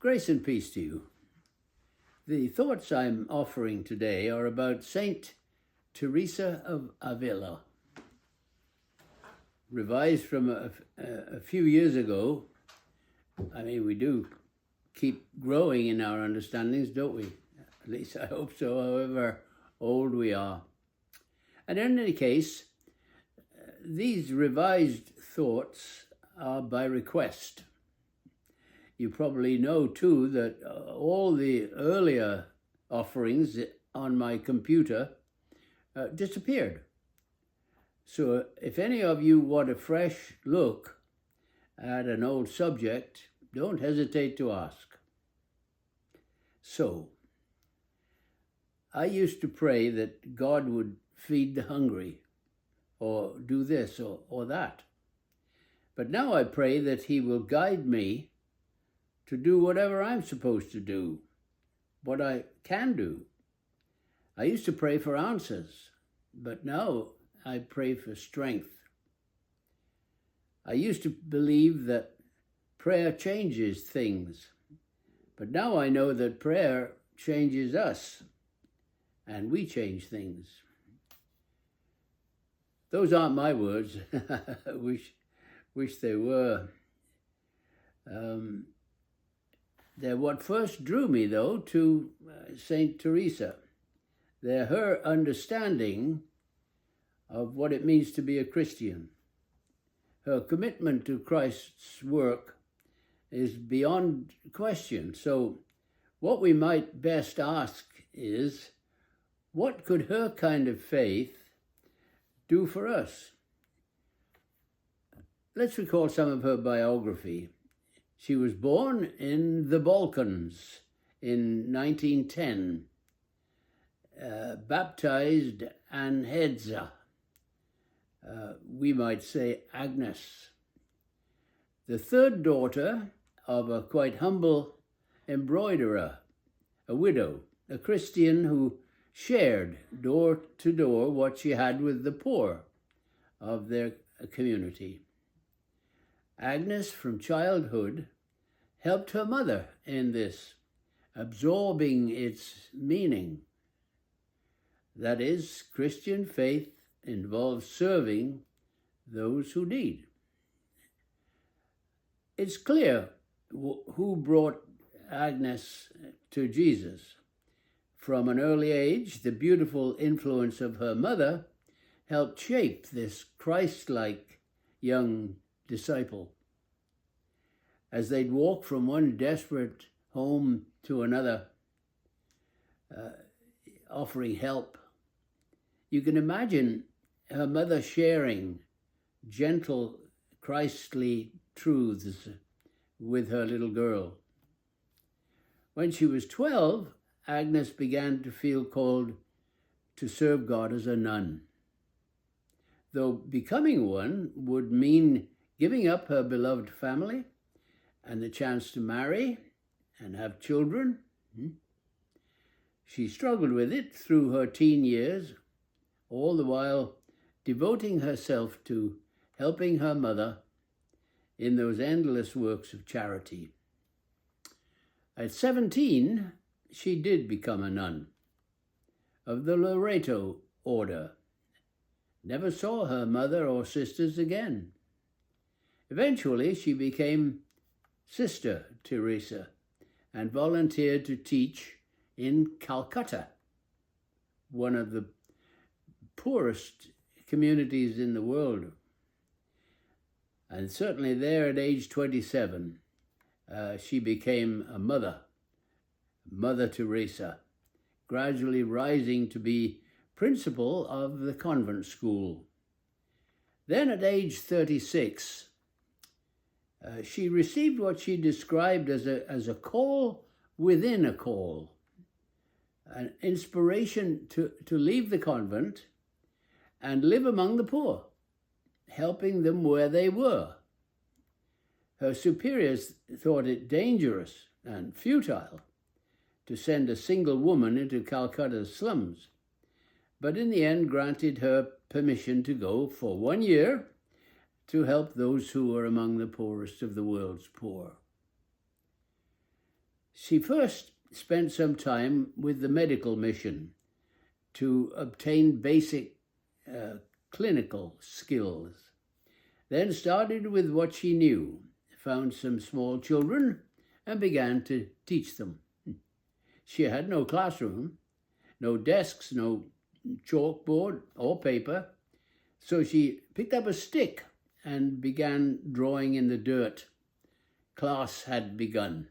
Grace and peace to you. The thoughts I'm offering today are about Saint Teresa of Avila, revised from a few years ago. I mean, we do keep growing in our understandings, don't we? At least I hope so, however old we are. And in any case, these revised thoughts are by request. You probably know too that all the earlier offerings on my computer disappeared. So if any of you want a fresh look at an old subject, don't hesitate to ask. So, I used to pray that God would feed the hungry, or do this or that. But now I pray that He will guide me to do whatever I'm supposed to do, what I can do. I used to pray for answers, but now I pray for strength. I used to believe that prayer changes things, but now I know that prayer changes us, and we change things. Those aren't my words. I wish they were. They're what first drew me, though, to Saint Teresa. They're her understanding of what it means to be a Christian. Her commitment to Christ's work is beyond question. So what we might best ask is, what could her kind of faith do for us? Let's recall some of her biography. She was born in the Balkans in 1910, baptized Anhedza, we might say Agnes, the third daughter of a quite humble embroiderer, a widow, a Christian who shared door to door what she had with the poor of their community. Agnes, from childhood, helped her mother in this, absorbing its meaning. That is, Christian faith involves serving those who need. It's clear who brought Agnes to Jesus. From an early age, the beautiful influence of her mother helped shape this Christ-like young disciple. As they'd walk from one desperate home to another, offering help, you can imagine her mother sharing gentle, Christly truths with her little girl. When she was 12, Agnes began to feel called to serve God as a nun. Though becoming one would mean giving up her beloved family and the chance to marry and have children, she struggled with it through her teen years, all the while devoting herself to helping her mother in those endless works of charity. At 17, she did become a nun of the Loreto order. Never saw her mother or sisters again. Eventually, she became Sister Teresa and volunteered to teach in Calcutta, one of the poorest communities in the world. And certainly there at age 27, she became a mother, Mother Teresa, gradually rising to be principal of the convent school. Then at age 36, she received what she described as a call within a call, an inspiration to leave the convent and live among the poor, helping them where they were. Her superiors thought it dangerous and futile to send a single woman into Calcutta's slums, but in the end granted her permission to go for 1 year to help those who were among the poorest of the world's poor. She first spent some time with the medical mission to obtain basic clinical skills. Then started with what she knew, found some small children, and began to teach them. She had no classroom, no desks, no chalkboard or paper, so she picked up a stick and began drawing in the dirt. Class had begun.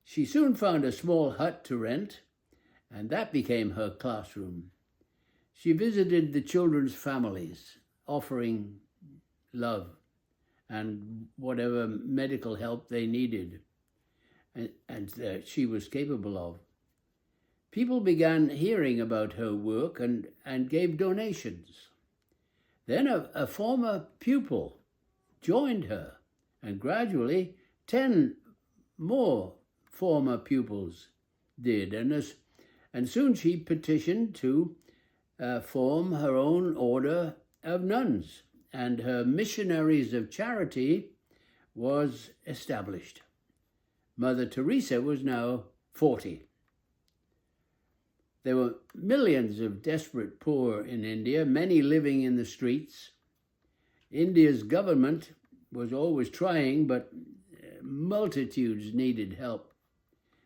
She soon found a small hut to rent, and that became her classroom. She visited the children's families, offering love and whatever medical help they needed, and she was capable of. People began hearing about her work and gave donations. Then a former pupil joined her, and gradually 10 more former pupils did, and soon she petitioned to form her own order of nuns, and her missionaries of charity was established. Mother Teresa was now 40. There were millions of desperate poor in India, many living in the streets. India's government was always trying, but multitudes needed help,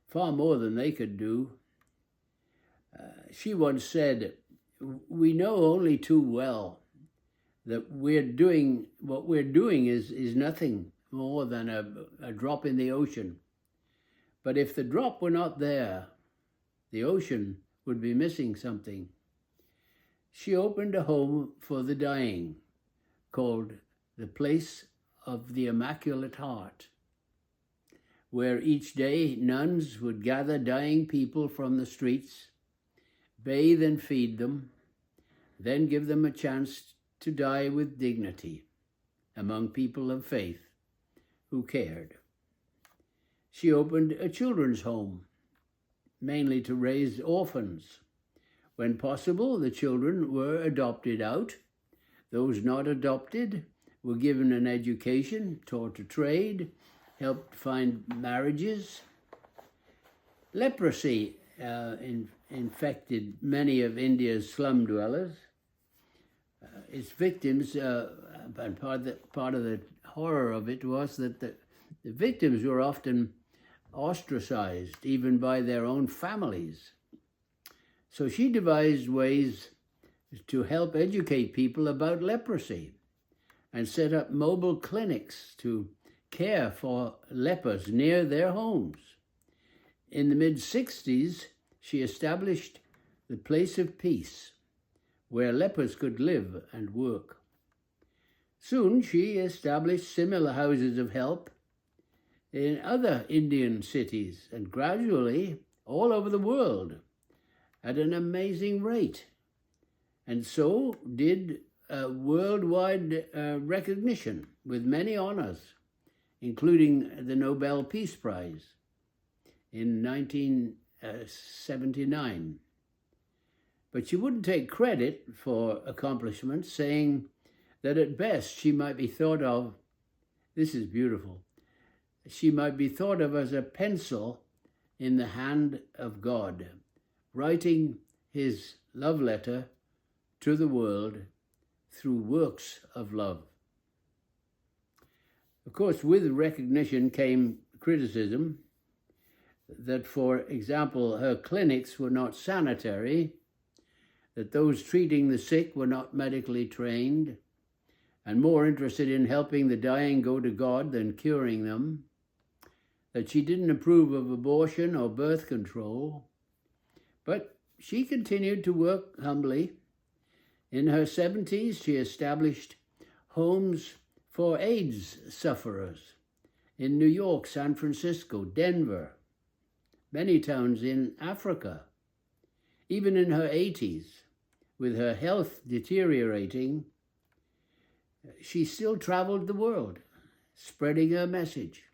far more than they could do. She once said, "We know only too well that what we're doing is nothing more than a drop in the ocean. But if the drop were not there, the ocean would be missing something." She opened a home for the dying called the Place of the Immaculate Heart, where each day nuns would gather dying people from the streets, bathe and feed them, then give them a chance to die with dignity among people of faith who cared. She opened a children's home, mainly to raise orphans. When possible, the children were adopted out. Those not adopted were given an education, taught a trade, helped find marriages. Leprosy infected many of India's slum dwellers. Its victims, and part of the horror of it was that the victims were often ostracized, even by their own families. So she devised ways to help educate people about leprosy and set up mobile clinics to care for lepers near their homes. In the mid-60s, she established the Place of Peace, where lepers could live and work. Soon she established similar houses of help in other Indian cities and gradually all over the world at an amazing rate. And so did worldwide recognition with many honors, including the Nobel Peace Prize in 1979. But she wouldn't take credit for accomplishments, saying that at best she might be thought of, this is beautiful, she might be thought of as a pencil in the hand of God, writing his love letter to the world through works of love. Of course, with recognition came criticism that, for example, her clinics were not sanitary, that those treating the sick were not medically trained, and more interested in helping the dying go to God than curing them, that she didn't approve of abortion or birth control. But she continued to work humbly. In her 70s, she established homes for AIDS sufferers in New York, San Francisco, Denver, many towns in Africa. Even in her 80s, with her health deteriorating, she still traveled the world, spreading her message.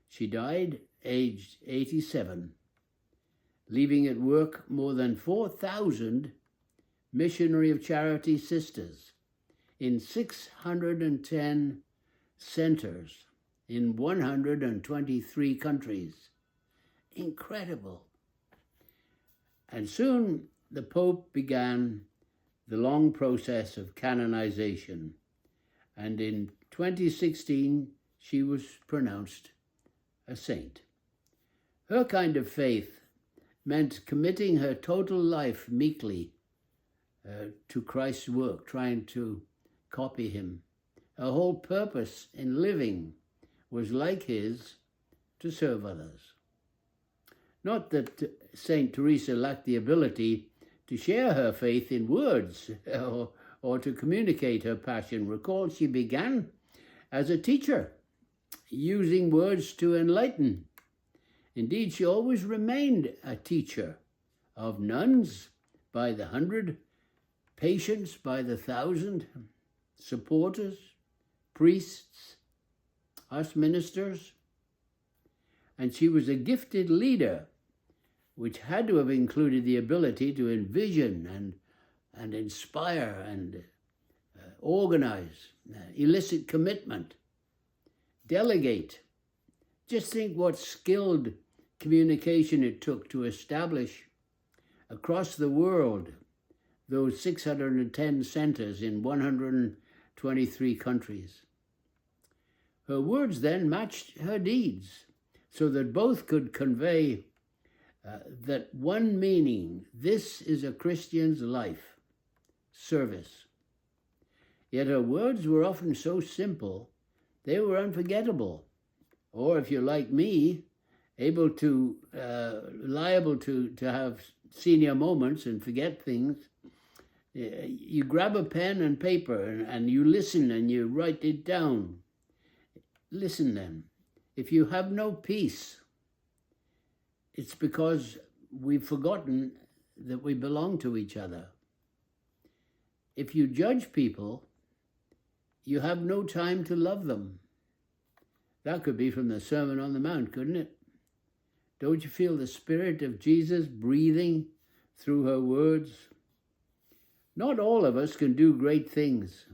She died aged 87, leaving at work more than 4,000 missionary of charity sisters in 610 centers in 123 countries. Incredible. And soon the Pope began the long process of canonization. And in 2016, she was pronounced a saint. Her kind of faith meant committing her total life meekly to Christ's work, trying to copy him. Her whole purpose in living was like his, to serve others. Not that Saint Teresa lacked the ability to share her faith in words or to communicate her passion. Recall, she began as a teacher, using words to enlighten. Indeed, she always remained a teacher of nuns by the 100, patients by the 1,000, supporters, priests, us ministers. And she was a gifted leader, which had to have included the ability to envision and inspire and organize, elicit commitment, delegate. Just think what skilled communication it took to establish across the world those 610 centers in 123 countries. Her words then matched her deeds, so that both could convey that one meaning: this is a Christian's life, service. Yet her words were often so simple, they were unforgettable. Or if you're like me, liable to have senior moments and forget things, you grab a pen and paper and you listen and you write it down. Listen then. If you have no peace, it's because we've forgotten that we belong to each other. If you judge people, you have no time to love them. That could be from the Sermon on the Mount, couldn't it? Don't you feel the Spirit of Jesus breathing through her words? Not all of us can do great things,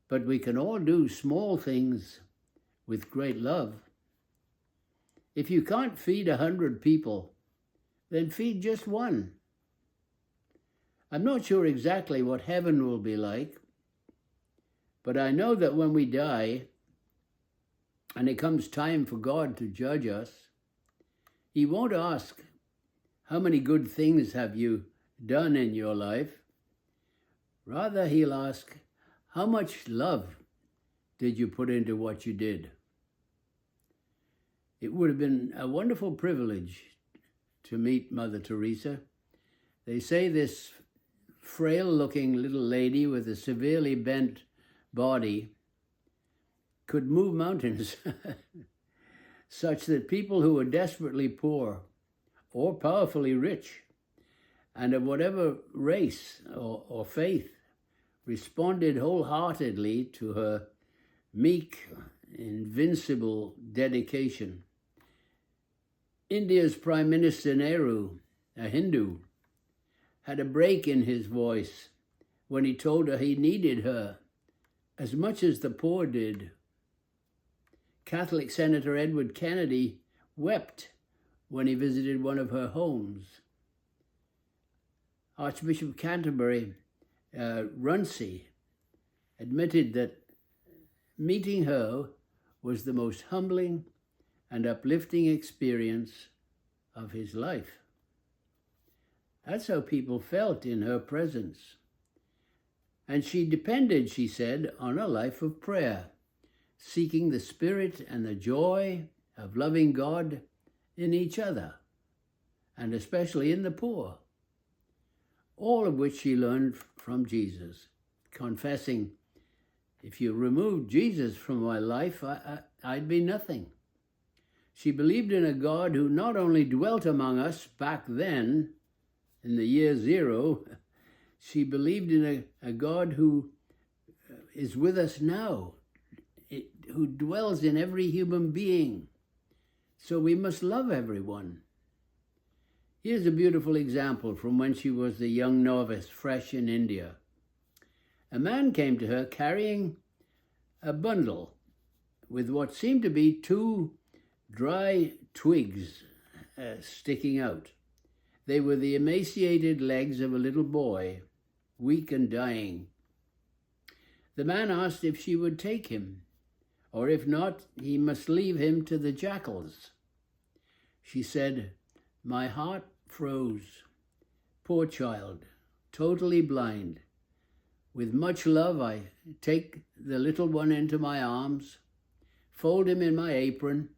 but we can all do small things with great love. If you can't feed 100 people, then feed just one. I'm not sure exactly what heaven will be like, but I know that when we die and it comes time for God to judge us, he won't ask, how many good things have you done in your life? Rather, he'll ask, how much love did you put into what you did? It would have been a wonderful privilege to meet Mother Teresa. They say this frail-looking little lady with a severely bent body could move mountains such that people who were desperately poor or powerfully rich and of whatever race or faith responded wholeheartedly to her meek, invincible dedication. India's Prime Minister Nehru, a Hindu, had a break in his voice when he told her he needed her as much as the poor did. Catholic Senator Edward Kennedy wept when he visited one of her homes. Archbishop of Canterbury, Runcie, admitted that meeting her was the most humbling and uplifting experience of his life. That's how people felt in her presence. And she depended, she said, on a life of prayer, seeking the spirit and the joy of loving God in each other, and especially in the poor, all of which she learned from Jesus, confessing, if you removed Jesus from my life, I'd be nothing. She believed in a God who not only dwelt among us back then, in the year zero, she believed in a God who is with us now, who dwells in every human being. So we must love everyone. Here's a beautiful example from when she was a young novice, fresh in India. A man came to her carrying a bundle with what seemed to be two dry twigs sticking out. They were the emaciated legs of a little boy, weak and dying. The man asked if she would take him, or if not, he must leave him to the jackals. She said, "My heart froze. Poor child, totally blind. With much love, I take the little one into my arms, fold him in my apron,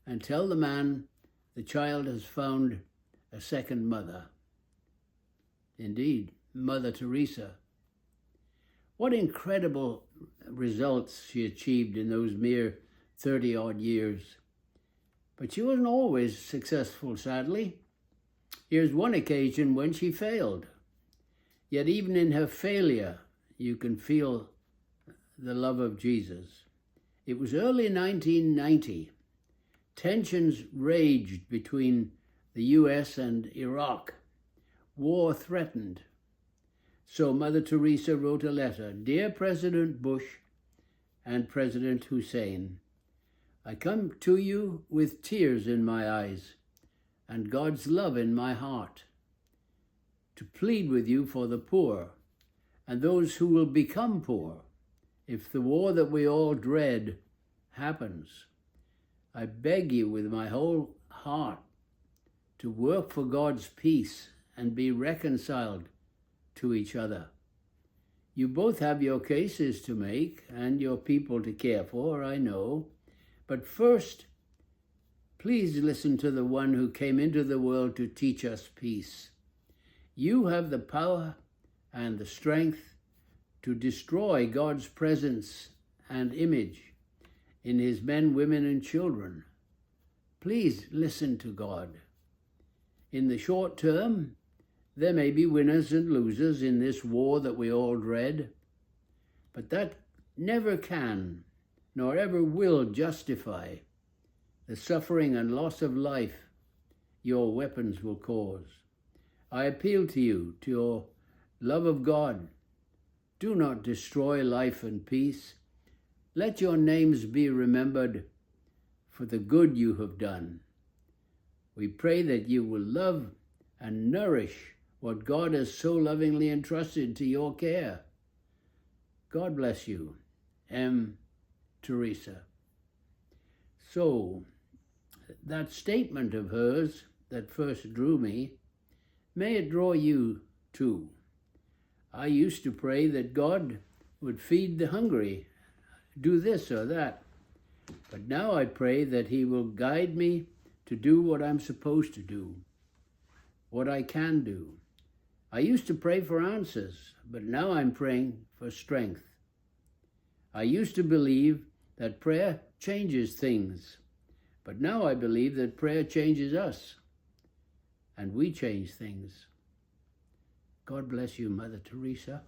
and tell the man the child has found a second mother." Indeed, Mother Teresa. What incredible results she achieved in those mere 30-odd years. But she wasn't always successful, sadly. Here's one occasion when she failed. Yet even in her failure, you can feel the love of Jesus. It was early 1990. Tensions raged between the US and Iraq. War threatened. So Mother Teresa wrote a letter, "Dear President Bush and President Hussein, I come to you with tears in my eyes and God's love in my heart to plead with you for the poor and those who will become poor if the war that we all dread happens. I beg you with my whole heart to work for God's peace and be reconciled to each other. You both have your cases to make and your people to care for, I know. But first, please listen to the one who came into the world to teach us peace. You have the power and the strength to destroy God's presence and image in his men, women, and children. Please listen to God. In the short term, there may be winners and losers in this war that we all dread, but that never can, nor ever will justify the suffering and loss of life your weapons will cause. I appeal to you, to your love of God. Do not destroy life and peace. Let your names be remembered for the good you have done. We pray that you will love and nourish what God has so lovingly entrusted to your care. God bless you. M. Teresa. So, that statement of hers that first drew me, may it draw you too. I used to pray that God would feed the hungry, do this or that. But now I pray that he will guide me to do what I'm supposed to do, what I can do. I used to pray for answers, but now I'm praying for strength. I used to believe that prayer changes things, but now I believe that prayer changes us, and we change things. God bless you, Mother Teresa.